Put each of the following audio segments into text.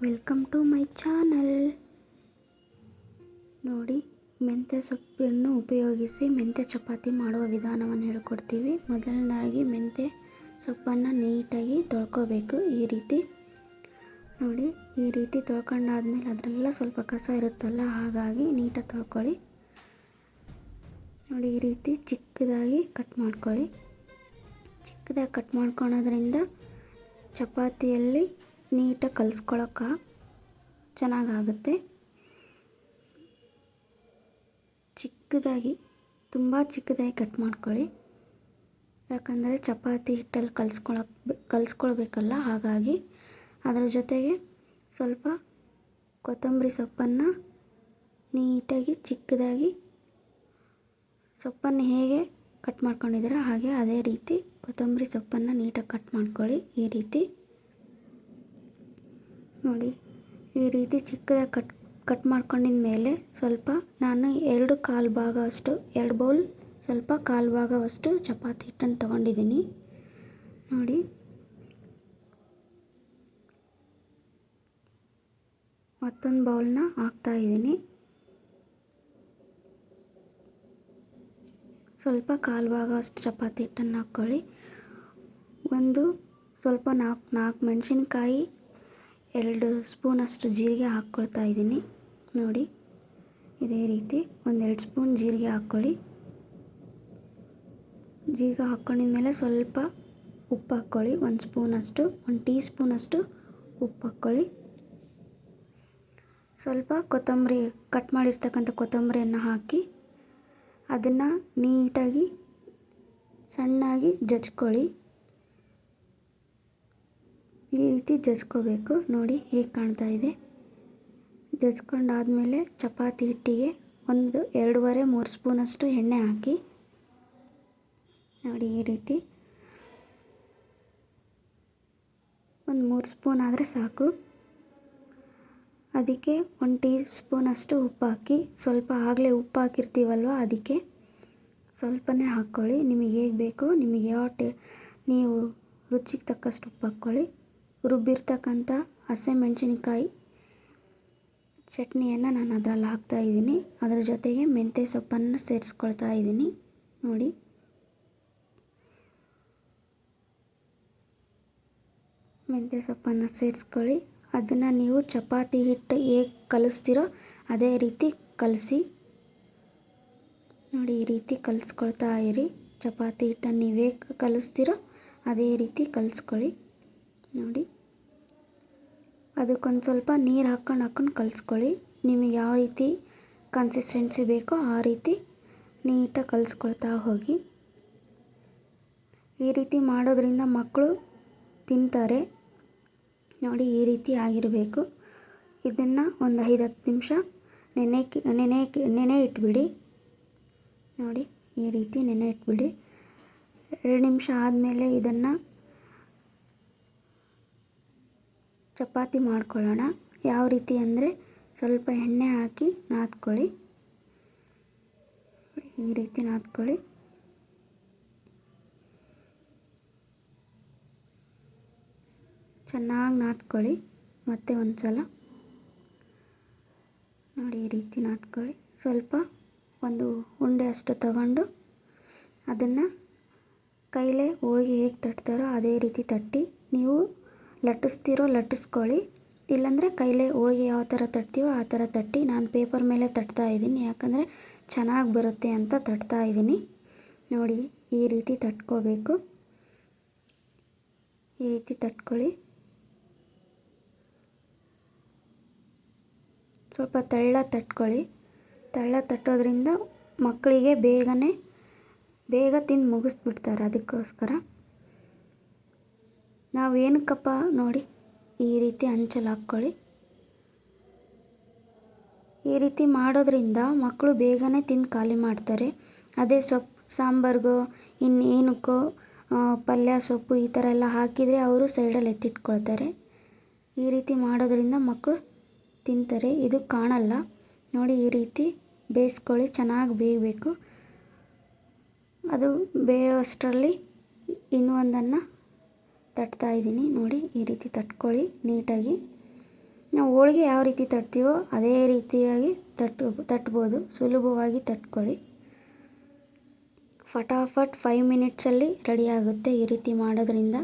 Welcome to my channel. ನೋಡಿ, ಮೆಂತ್ಯ ಸೊಪ್ಪನ್ನು ಉಪಯೋಗಿಸಿ ಮೆಂತ್ಯ ಚಪಾತಿ ಮಾಡುವ ವಿಧಾನವನ್ನು ಹೇಳ್ಕೊಡ್ತೀವಿ. ಮೊದಲನೇದಾಗಿ ಮೆಂತ್ಯ ಸೊಪ್ಪನ್ನು ನೀಟಾಗಿ ತೊಳ್ಕೊಬೇಕು. ಈ ರೀತಿ ನೋಡಿ, ಈ ರೀತಿ ತೊಳ್ಕೊಂಡಾದ್ಮೇಲೆ ಅದರೆಲ್ಲ ಸ್ವಲ್ಪ ಕಸ ಇರುತ್ತಲ್ಲ, ಹಾಗಾಗಿ ನೀಟಾಗಿ ತೊಳ್ಕೊಳ್ಳಿ. ನೋಡಿ, ಈ ರೀತಿ ಚಿಕ್ಕದಾಗಿ ಕಟ್ ಮಾಡ್ಕೊಳ್ಳಿ. ಚಿಕ್ಕದಾಗಿ ಕಟ್ ಮಾಡ್ಕೊಳೋದ್ರಿಂದ ಚಪಾತಿಯಲ್ಲಿ ನೀಟಾಗಿ ಕಲಿಸ್ಕೊಳ್ಳೋಕೆ ಚೆನ್ನಾಗಾಗುತ್ತೆ. ಚಿಕ್ಕದಾಗಿ, ತುಂಬ ಚಿಕ್ಕದಾಗಿ ಕಟ್ ಮಾಡ್ಕೊಳ್ಳಿ, ಯಾಕಂದರೆ ಚಪಾತಿ ಹಿಟ್ಟಲ್ಲಿ ಕಲಿಸ್ಕೊಳ್ಬೇಕಲ್ಲ, ಹಾಗಾಗಿ. ಅದರ ಜೊತೆಗೆ ಸ್ವಲ್ಪ ಕೊತ್ತಂಬರಿ ಸೊಪ್ಪನ್ನು ನೀಟಾಗಿ ಚಿಕ್ಕದಾಗಿ, ಸೊಪ್ಪನ್ನು ಹೇಗೆ ಕಟ್ ಮಾಡ್ಕೊಂಡಿದ್ದೀರ ಹಾಗೆ ಅದೇ ರೀತಿ ಕೊತ್ತಂಬರಿ ಸೊಪ್ಪನ್ನು ನೀಟಾಗಿ ಕಟ್ ಮಾಡ್ಕೊಳ್ಳಿ. ಈ ರೀತಿ ನೋಡಿ, ಈ ರೀತಿ ಚಿಕ್ಕದಾಗಿ ಕಟ್ ಮಾಡ್ಕೊಂಡಿದ ಮೇಲೆ ಸ್ವಲ್ಪ ನಾನು 2 ಭಾಗವಷ್ಟು 2 ಬೌಲ್ ಸ್ವಲ್ಪ 1/4 ಭಾಗವಷ್ಟು ಚಪಾತಿ ಹಿಟ್ಟನ್ನು ತೊಗೊಂಡಿದ್ದೀನಿ. ನೋಡಿ, ಮತ್ತೊಂದು ಬೌಲ್ನ ಹಾಕ್ತಾಯಿದ್ದೀನಿ. ಸ್ವಲ್ಪ 1/4 ಭಾಗವಷ್ಟು ಚಪಾತಿ ಹಿಟ್ಟನ್ನು ಹಾಕ್ಕೊಳ್ಳಿ. ಸ್ವಲ್ಪ 4 ಮೆಣಸಿನ್ಕಾಯಿ, 2 ಸ್ಪೂನಷ್ಟು ಜೀರಿಗೆ ಹಾಕ್ಕೊಳ್ತಾ ಇದ್ದೀನಿ. ನೋಡಿ, ಇದೇ ರೀತಿ 2 ಸ್ಪೂನ್ ಜೀರಿಗೆ ಹಾಕ್ಕೊಳ್ಳಿ. ಜೀರಿಗೆ ಹಾಕ್ಕೊಂಡಿದ ಮೇಲೆ ಸ್ವಲ್ಪ ಉಪ್ಪು ಹಾಕ್ಕೊಳ್ಳಿ. 1 ಸ್ಪೂನಷ್ಟು, 1 ಟೀ ಸ್ಪೂನಷ್ಟು ಉಪ್ಪು ಹಾಕ್ಕೊಳ್ಳಿ. ಸ್ವಲ್ಪ ಕೊತ್ತಂಬರಿ, ಕಟ್ ಮಾಡಿರ್ತಕ್ಕಂಥ ಕೊತ್ತಂಬರಿಯನ್ನು ಹಾಕಿ ಅದನ್ನು ನೀಟಾಗಿ ಸಣ್ಣಾಗಿ ಜಜ್ಕೊಳ್ಳಿ. ಈ ರೀತಿ ಜಜ್ಕೋಬೇಕು. ನೋಡಿ, ಹೇಗೆ ಕಾಣ್ತಾ ಇದೆ. ಜಜ್ಕೊಂಡಾದಮೇಲೆ ಚಪಾತಿ ಹಿಟ್ಟಿಗೆ 2.5-3 ಸ್ಪೂನಷ್ಟು ಎಣ್ಣೆ ಹಾಕಿ. ನೋಡಿ, ಈ ರೀತಿ 3 ಸ್ಪೂನ್ ಆದರೆ ಸಾಕು. ಅದಕ್ಕೆ 1 ಟೀ ಸ್ಪೂನಷ್ಟು ಉಪ್ಪು ಹಾಕಿ. ಸ್ವಲ್ಪ ಆಗಲೇ ಉಪ್ಪು ಹಾಕಿರ್ತೀವಲ್ವ, ಅದಕ್ಕೆ ಸ್ವಲ್ಪನೇ ಹಾಕ್ಕೊಳ್ಳಿ. ನಿಮಗೆ ಹೇಗೆ ಬೇಕೋ, ನಿಮಗೆ ನೀವು ರುಚಿಗೆ ತಕ್ಕಷ್ಟು ಉಪ್ಪು ಹಾಕ್ಕೊಳ್ಳಿ. ರುಬ್ಬಿರ್ತಕ್ಕಂಥ ಹಸಿಮೆಣಸಿನ್ಕಾಯಿ ಚಟ್ನಿಯನ್ನು ನಾನು ಅದರಲ್ಲಿ ಹಾಕ್ತಾಯಿದ್ದೀನಿ. ಅದರ ಜೊತೆಗೆ ಮೆಂತ್ಯ ಸೊಪ್ಪನ್ನು ಸೇರಿಸ್ಕೊಳ್ತಾ ಇದ್ದೀನಿ. ನೋಡಿ, ಮೆಂತ್ಯ ಸೊಪ್ಪನ್ನು ಸೇರಿಸ್ಕೊಳ್ಳಿ. ಅದನ್ನು ನೀವು ಚಪಾತಿ ಹಿಟ್ಟು ಹೇಗೆ ಕಲಿಸ್ತೀರೋ ಅದೇ ರೀತಿ ಕಲಸಿ. ನೋಡಿ, ಈ ರೀತಿ ಕಲಿಸ್ಕೊಳ್ತಾ ಇರಿ. ಚಪಾತಿ ಹಿಟ್ಟನ್ನು ನೀವು ಹೇಗೆ ಕಲಿಸ್ತೀರೋ ಅದೇ ರೀತಿ ಕಲಿಸ್ಕೊಳ್ಳಿ. ನೋಡಿ, ಅದಕ್ಕೊಂದು ಸ್ವಲ್ಪ ನೀರು ಹಾಕ್ಕೊಂಡು ಕಲಿಸ್ಕೊಳ್ಳಿ. ನಿಮಗೆ ಯಾವ ರೀತಿ ಕನ್ಸಿಸ್ಟೆನ್ಸಿ ಬೇಕೋ ಆ ರೀತಿ ನೀಟಾಗಿ ಕಲಿಸ್ಕೊಳ್ತಾ ಹೋಗಿ. ಈ ರೀತಿ ಮಾಡೋದ್ರಿಂದ ಮಕ್ಕಳು ತಿಂತಾರೆ. ನೋಡಿ, ಈ ರೀತಿ ಆಗಿರಬೇಕು. ಇದನ್ನು ಒಂದು 5-10 ನಿಮಿಷ ನೆನೆ ಇಟ್ಬಿಡಿ. ನೋಡಿ, ಈ ರೀತಿ ನೆನೆ ಇಟ್ಬಿಡಿ. 2 ನಿಮಿಷ ಆದಮೇಲೆ ಇದನ್ನು ಚಪಾತಿ ಮಾಡ್ಕೊಳ್ಳೋಣ. ಯಾವ ರೀತಿ ಅಂದರೆ ಸ್ವಲ್ಪ ಎಣ್ಣೆ ಹಾಕಿ ನಾದ್ಕೊಳ್ಳಿ. ಈ ರೀತಿ ನಾದ್ಕೊಳ್ಳಿ. ಚೆನ್ನಾಗಿ ನಾದ್ಕೊಳ್ಳಿ. ಮತ್ತೆ ಒಂದು ಸಲ ನೋಡಿ, ಈ ರೀತಿ ನಾದ್ಕೊಳ್ಳಿ. ಸ್ವಲ್ಪ ಒಂದು ಉಂಡೆ ಅಷ್ಟು ತಗೊಂಡು ಅದನ್ನು ಕೈಲೇ ಹೋಳಿಗೆ ಹೇಗೆ ತಟ್ತಾರೋ ಅದೇ ರೀತಿ ತಟ್ಟಿ. ನೀವು ಲಟ್ಟಿಸ್ಕೊಳ್ಳಿ. ಇಲ್ಲಾಂದರೆ ಕೈಲೇ ಹೋಳಿಗೆ ಯಾವ ಥರ ತಟ್ತೀವೋ ಆ ಥರ ತಟ್ಟಿ. ನಾನು ಪೇಪರ್ ಮೇಲೆ ತಟ್ತಾ ಇದ್ದೀನಿ, ಯಾಕಂದರೆ ಚೆನ್ನಾಗಿ ಬರುತ್ತೆ ಅಂತ ತಟ್ತಾ ಇದ್ದೀನಿ. ನೋಡಿ, ಈ ರೀತಿ ತಟ್ಕೋಬೇಕು. ಈ ರೀತಿ ತಟ್ಕೊಳ್ಳಿ. ಸ್ವಲ್ಪ ತೆಳ್ಳ ತಟ್ಕೊಳ್ಳಿ. ತೆಳ್ಳ ತಟ್ಟೋದ್ರಿಂದ ಮಕ್ಕಳಿಗೆ ಬೇಗ ತಿಂದು ಮುಗಿಸ್ಬಿಡ್ತಾರೆ. ಅದಕ್ಕೋಸ್ಕರ ನಾವು ಏನಕ್ಕಪ್ಪ, ನೋಡಿ, ಈ ರೀತಿ ಹಂಚಲ್ಲಿ ಹಾಕ್ಕೊಳ್ಳಿ. ಈ ರೀತಿ ಮಾಡೋದ್ರಿಂದ ಮಕ್ಕಳು ಬೇಗನೆ ತಿಂದು ಖಾಲಿ ಮಾಡ್ತಾರೆ. ಅದೇ ಸಾಂಬಾರ್ಗೋ ಇನ್ನೇನಕ್ಕೋ ಪಲ್ಯ ಸೊಪ್ಪು ಈ ಥರ ಎಲ್ಲ ಹಾಕಿದರೆ ಅವರು ಸೈಡಲ್ಲಿ ಎತ್ತಿಟ್ಕೊಳ್ತಾರೆ. ಈ ರೀತಿ ಮಾಡೋದ್ರಿಂದ ಮಕ್ಕಳು ತಿಂತಾರೆ. ಇದು ಕಾಣಲ್ಲ. ನೋಡಿ, ಈ ರೀತಿ ಬೇಯಿಸ್ಕೊಳ್ಳಿ. ಚೆನ್ನಾಗಿ ಬೇಯಬೇಕು. ಅದು ಬೇಯೋಷ್ಟರಲ್ಲಿ ಇನ್ನೂ ಒಂದನ್ನು ತಟ್ತಾ ಇದ್ದೀನಿ. ನೋಡಿ, ಈ ರೀತಿ ತಟ್ಕೊಳ್ಳಿ ನೀಟಾಗಿ. ನಾವು ಹೋಳಿಗೆ ಯಾವ ರೀತಿ ತಟ್ತೀವೋ ಅದೇ ರೀತಿಯಾಗಿ ತಟ್ಬೋದು. ಸುಲಭವಾಗಿ ತಟ್ಕೊಳ್ಳಿ. ಫಟಾಫಟ್ 5 ಮಿನಿಟ್ಸಲ್ಲಿ ರೆಡಿ ಆಗುತ್ತೆ. ಈ ರೀತಿ ಮಾಡೋದ್ರಿಂದ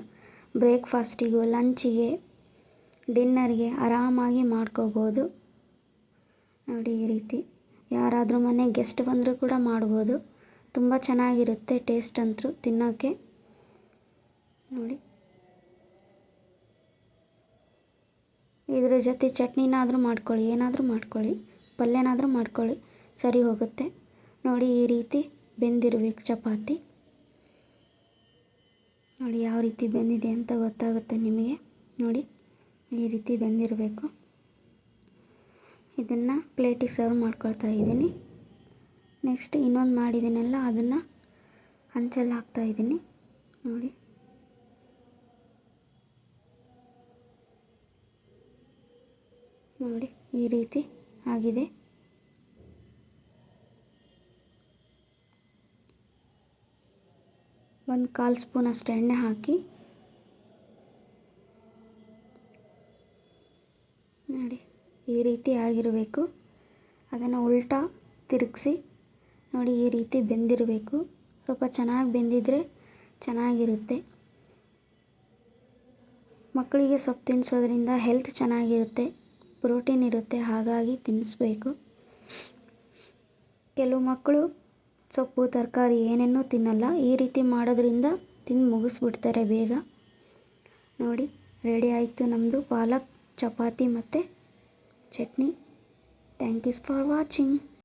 ಬ್ರೇಕ್ಫಾಸ್ಟಿಗೂ, ಲಂಚಿಗೆ, ಡಿನ್ನರ್ಗೆ ಆರಾಮಾಗಿ ಮಾಡ್ಕೋಬೋದು. ನೋಡಿ ಈ ರೀತಿ ಯಾರಾದರೂ ಮನೆ ಗೆಸ್ಟ್ ಬಂದರೂ ಕೂಡ ಮಾಡ್ಬೋದು. ತುಂಬ ಚೆನ್ನಾಗಿರುತ್ತೆ ಟೇಸ್ಟ್ ಅಂತೂ ತಿನ್ನೋಕ್ಕೆ. ನೋಡಿ ಇದರ ಜೊತೆ ಚಟ್ನಿನಾದರೂ ಮಾಡ್ಕೊಳ್ಳಿ, ಏನಾದರೂ ಮಾಡ್ಕೊಳ್ಳಿ, ಪಲ್ಯನಾದರೂ ಮಾಡ್ಕೊಳ್ಳಿ, ಸರಿ ಹೋಗುತ್ತೆ. ನೋಡಿ ಈ ರೀತಿ ಬೆಂದಿರಬೇಕು ಚಪಾತಿ. ನೋಡಿ ಯಾವ ರೀತಿ ಬೆಂದಿದೆ ಅಂತ ಗೊತ್ತಾಗುತ್ತೆ ನಿಮಗೆ. ನೋಡಿ ಈ ರೀತಿ ಬೆಂದಿರಬೇಕು. ಇದನ್ನು ಪ್ಲೇಟಿಗೆ ಸರ್ವ್ ಮಾಡ್ಕೊಳ್ತಾ ಇದ್ದೀನಿ. ನೆಕ್ಸ್ಟ್ ಇನ್ನೊಂದು ಮಾಡಿದ್ದೀನಲ್ಲ ಅದನ್ನು ಹಂಚಲ್ಲಿ ಹಾಕ್ತಾಯಿದ್ದೀನಿ. ನೋಡಿ ನೋಡಿ ಈ ರೀತಿ ಆಗಿದೆ. ಒಂದು 1/4 ಸ್ಪೂನ್ ಅಷ್ಟು ಎಣ್ಣೆ ಹಾಕಿ ನೋಡಿ ಈ ರೀತಿ ಆಗಿರಬೇಕು. ಅದನ್ನು ಉಲ್ಟಾ ತಿರುಗಿಸಿ ನೋಡಿ ಈ ರೀತಿ ಬೆಂದಿರಬೇಕು. ಸ್ವಲ್ಪ ಚೆನ್ನಾಗಿ ಬೆಂದಿದ್ರೆ ಚೆನ್ನಾಗಿರುತ್ತೆ. ಮಕ್ಕಳಿಗೆ ಸೊಪ್ಪು ತಿನ್ನಿಸೋದ್ರಿಂದ ಹೆಲ್ತ್ ಚೆನ್ನಾಗಿರುತ್ತೆ, ಪ್ರೋಟೀನ್ ಇರುತ್ತೆ, ಹಾಗಾಗಿ ತಿನ್ನಿಸ್ಬೇಕು. ಕೆಲವು ಮಕ್ಕಳು ಸೊಪ್ಪು ತರಕಾರಿ ಏನೇನೂ ತಿನ್ನಲ್ಲ. ಈ ರೀತಿ ಮಾಡೋದ್ರಿಂದ ತಿಂದು ಮುಗಿಸ್ಬಿಡ್ತಾರೆ ಬೇಗ. ನೋಡಿ ರೆಡಿ ಆಯಿತು ನಮ್ಮದು ಪಾಲಕ್ ಚಪಾತಿ ಮತ್ತು chutney. Thank you for watching.